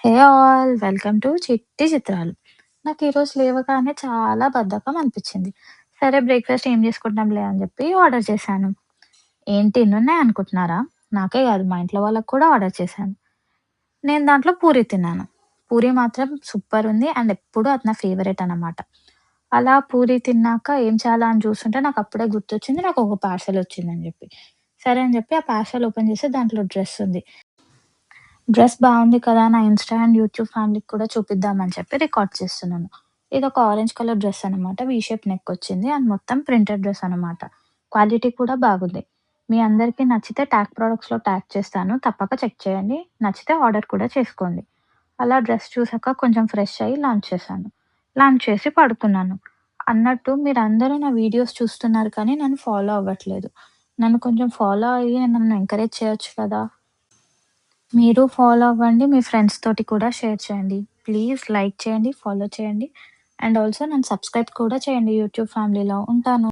Hey all! Welcome to చిట్టి చిత్రాలు. నాకు ఈరోజు లేవగానే చాలా బద్ధకం అనిపిచ్చింది. సరే బ్రేక్‌ఫాస్ట్ ఏం చేసుకుంటాంలే అని చెప్పి ఆర్డర్ చేశాను. ఏంటి ఇన్నున్నాయి అనుకుంటున్నారా? నాకే కాదు మా ఇంట్లో వాళ్ళకి కూడా ఆర్డర్ చేశాను. నేను దాంట్లో పూరి తిన్నాను. పూరి మాత్రం సూపరుంది. అండ్ ఎప్పుడూ అది నా ఫేవరెట్ అన్నమాట. అలా పూరి తిన్నాక ఏం చేయాలా అని చూస్తుంటే నాకప్పుడే గుర్తొచ్చింది నాకొక పార్సెల్ వచ్చిందని చెప్పి. సరే అని చెప్పి ఆ పార్సెల్ ఓపెన్ చేస్తే దాంట్లో డ్రెస్ ఉంది. డ్రెస్ బావుంది కదా! నా ఇన్‌స్టా అండ్ యూట్యూబ్ ఫ్యామిలీకి కూడా చూపిద్దామని చెప్పి రికార్డ్ చేస్తున్నాను. ఇదొక ఆరెంజ్ కలర్ డ్రెస్ అనమాట. వి షేప్ నెక్ వచ్చింది. అండ్ మొత్తం ప్రింటెడ్ డ్రెస్ అనమాట. క్వాలిటీ కూడా బాగుంది. మీ అందరికీ నచ్చితే ట్యాగ్ ప్రొడక్ట్స్‌లో ట్యాగ్ చేస్తాను. తప్పక చెక్ చేయండి. నచ్చితే ఆర్డర్ కూడా చేసుకోండి. అలా డ్రెస్ చూసాక కొంచెం ఫ్రెష్ అయ్యి లంచ్ చేశాను. లంచ్ చేసి పడుకున్నాను. అన్నట్టు మీరందరూ నా వీడియోస్ చూస్తున్నారు కానీ నన్ను ఫాలో అవ్వట్లేదు. నన్ను కొంచెం ఫాలో అయ్యి నన్ను ఎంకరేజ్ చేయొచ్చు కదా! మీరు ఫాలో అవ్వండి. మీ ఫ్రెండ్స్ తోటి కూడా షేర్ చేయండి. ప్లీజ్ లైక్ చేయండి, ఫాలో చేయండి. అండ్ ఆల్సో నన్ను సబ్స్క్రైబ్ కూడా చేయండి యూట్యూబ్ ఫ్యామిలీలో. ఉంటాను.